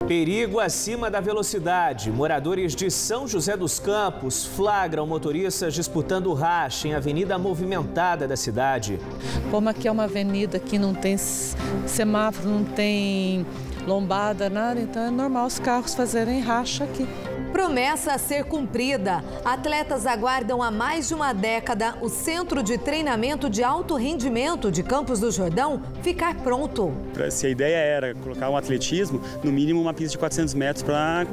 Perigo acima da velocidade. Moradores de São José dos Campos flagram motoristas disputando racha em avenida movimentada da cidade. Como aqui é uma avenida que não tem semáforo, não tem lombada, nada, então é normal os carros fazerem racha aqui. Promessa a ser cumprida. Atletas aguardam há mais de uma década o Centro de Treinamento de Alto Rendimento de Campos do Jordão ficar pronto. Se a ideia era colocar um atletismo, no mínimo uma pista de 400 metros para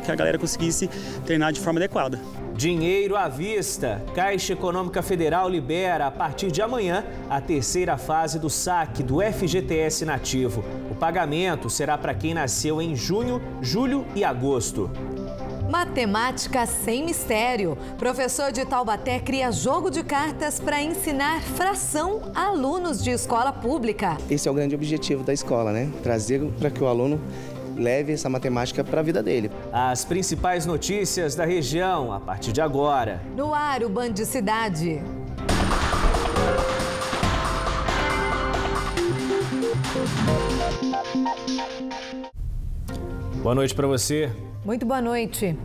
que a galera conseguisse treinar de forma adequada. Dinheiro à vista. Caixa Econômica Federal libera, a partir de amanhã, a terceira fase do saque do FGTS Nativo. O pagamento será para quem nasceu em junho, julho e agosto. Matemática sem mistério. Professor de Taubaté cria jogo de cartas para ensinar fração a alunos de escola pública. Esse é o grande objetivo da escola, né? Trazer para que o aluno leve essa matemática para a vida dele. As principais notícias da região, a partir de agora. No ar, o Band Cidade. Boa noite para você. Muito boa noite.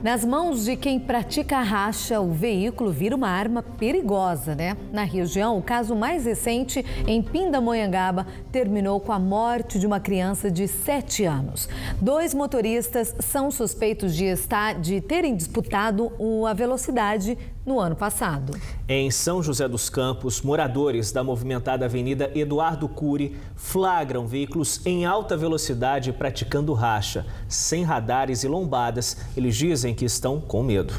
Nas mãos de quem pratica a racha, o veículo vira uma arma perigosa, né? Na região, o caso mais recente, em Pindamonhangaba, terminou com a morte de uma criança de 7 anos. 2 motoristas são suspeitos de terem disputado a velocidade no ano passado. Em São José dos Campos, moradores da movimentada Avenida Eduardo Cury flagram veículos em alta velocidade praticando racha. Sem radares e lombadas, eles dizem que estão com medo.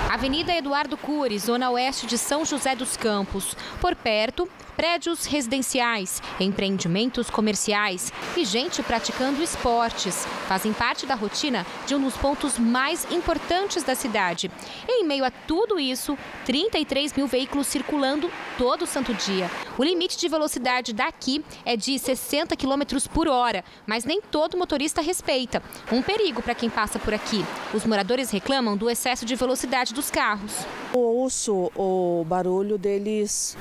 Avenida Eduardo Cury, zona oeste de São José dos Campos. Por perto, prédios residenciais, empreendimentos comerciais e gente praticando esportes. Fazem parte da rotina de um dos pontos mais importantes da cidade. Em meio a tudo isso, 33 mil veículos circulando todo santo dia. O limite de velocidade daqui é de 60 km por hora, mas nem todo motorista respeita. Um perigo para quem passa por aqui. Os moradores reclamam do excesso de velocidade dos carros. Eu ouço o barulho deles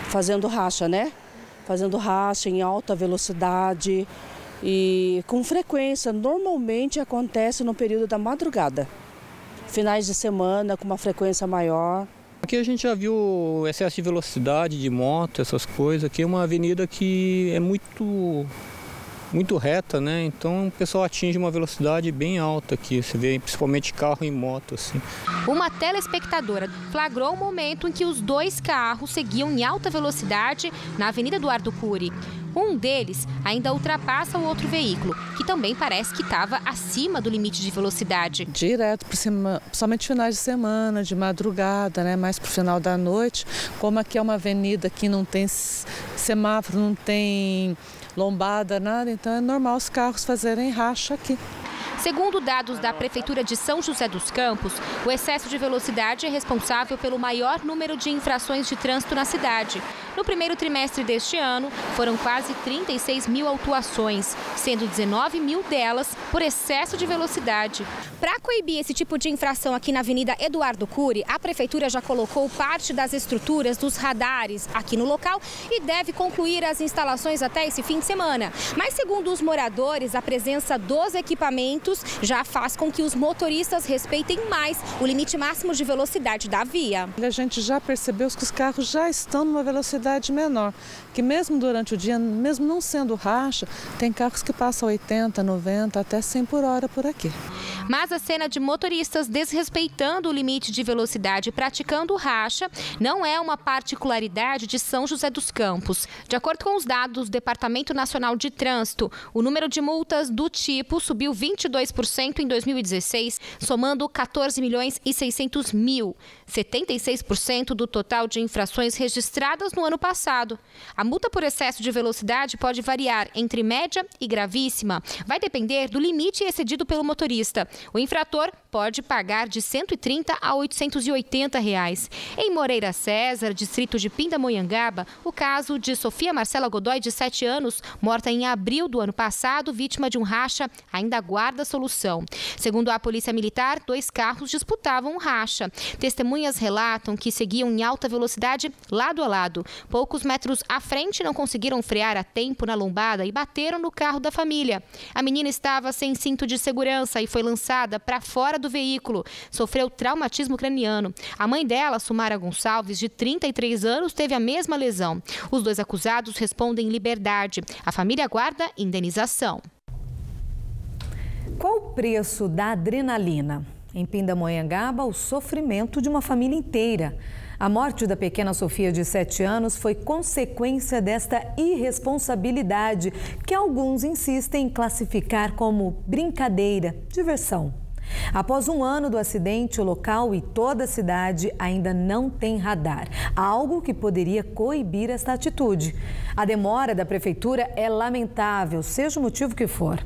fazendo racha, né? Fazendo racha em alta velocidade e com frequência. Normalmente acontece no período da madrugada. Finais de semana com uma frequência maior. Aqui a gente já viu excesso de velocidade de moto, essas coisas. Aqui é uma avenida que é muito reta, né? Então o pessoal atinge uma velocidade bem alta aqui. Você vê principalmente carro e moto, assim. Uma telespectadora flagrou o momento em que os 2 carros seguiam em alta velocidade na Avenida Eduardo Cury. Um deles ainda ultrapassa o outro veículo, que também parece que estava acima do limite de velocidade. Direto por cima, somente finais de semana, de madrugada, né? Mais para o final da noite. Como aqui é uma avenida que não tem semáforo, não tem lombada, nada, então é normal os carros fazerem racha aqui. Segundo dados da Prefeitura de São José dos Campos, o excesso de velocidade é responsável pelo maior número de infrações de trânsito na cidade. No primeiro trimestre deste ano, foram quase 36 mil autuações, sendo 19 mil delas por excesso de velocidade. Para coibir esse tipo de infração aqui na Avenida Eduardo Cury, a Prefeitura já colocou parte das estruturas dos radares aqui no local e deve concluir as instalações até esse fim de semana. Mas, segundo os moradores, a presença dos equipamentos já faz com que os motoristas respeitem mais o limite máximo de velocidade da via. A gente já percebeu que os carros já estão numa velocidade menor, que mesmo durante o dia, mesmo não sendo racha, tem carros que passam 80, 90, até 100 por hora por aqui. Mas a cena de motoristas desrespeitando o limite de velocidade e praticando racha não é uma particularidade de São José dos Campos. De acordo com os dados do Departamento Nacional de Trânsito, o número de multas do tipo subiu 22% em 2016, somando 14 milhões e 600 mil, 76% do total de infrações registradas no ano passado. A multa por excesso de velocidade pode variar entre média e gravíssima. Vai depender do limite excedido pelo motorista. O infrator pode pagar de R$ 130 a R$ 880. Em Moreira César, distrito de Pindamonhangaba, o caso de Sofia Marcela Godoy, de 7 anos, morta em abril do ano passado, vítima de um racha, ainda aguarda solução. Segundo a Polícia Militar, 2 carros disputavam um racha. Testemunhas relatam que seguiam em alta velocidade lado a lado. Poucos metros à frente, não conseguiram frear a tempo na lombada e bateram no carro da família. A menina estava sem cinto de segurança e foi lançada para fora do veículo. Sofreu traumatismo craniano. A mãe dela, Sumara Gonçalves, de 33 anos, teve a mesma lesão. Os 2 acusados respondem em liberdade. A família aguarda indenização. Qual o preço da adrenalina? Em Pindamonhangaba, o sofrimento de uma família inteira. A morte da pequena Sofia, de 7 anos, foi consequência desta irresponsabilidade que alguns insistem em classificar como brincadeira, diversão. Após um ano do acidente, o local e toda a cidade ainda não tem radar, algo que poderia coibir esta atitude. A demora da prefeitura é lamentável, seja o motivo que for.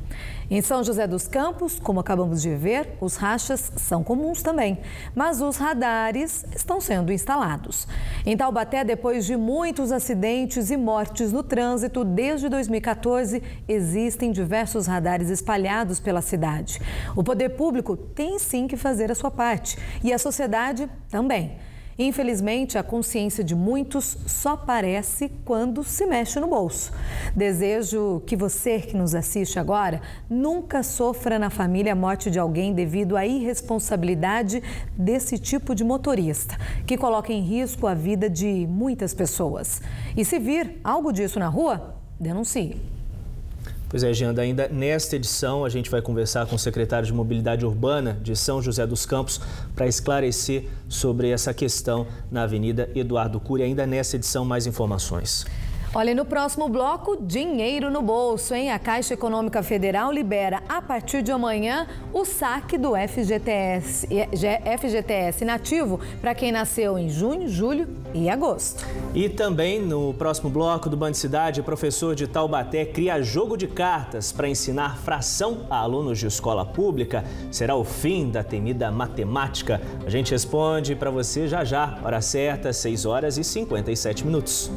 Em São José dos Campos, como acabamos de ver, os rachas são comuns também, mas os radares estão sendo instalados. Em Taubaté, depois de muitos acidentes e mortes no trânsito, desde 2014, existem diversos radares espalhados pela cidade. O poder público tem sim que fazer a sua parte e a sociedade também. Infelizmente, a consciência de muitos só aparece quando se mexe no bolso. Desejo que você que nos assiste agora nunca sofra na família a morte de alguém devido à irresponsabilidade desse tipo de motorista, que coloca em risco a vida de muitas pessoas. E se vir algo disso na rua, denuncie. Pois é, Jean, ainda nesta edição a gente vai conversar com o secretário de Mobilidade Urbana de São José dos Campos para esclarecer sobre essa questão na Avenida Eduardo Cury. Ainda nessa edição, mais informações. Olha, no próximo bloco, dinheiro no bolso, hein? A Caixa Econômica Federal libera, a partir de amanhã, o saque do FGTS inativo para quem nasceu em junho, julho e agosto. E também, no próximo bloco do Band Cidade, o professor de Taubaté cria jogo de cartas para ensinar fração a alunos de escola pública. Será o fim da temida matemática? A gente responde para você já já. Hora certa, 6 horas e 57 minutos.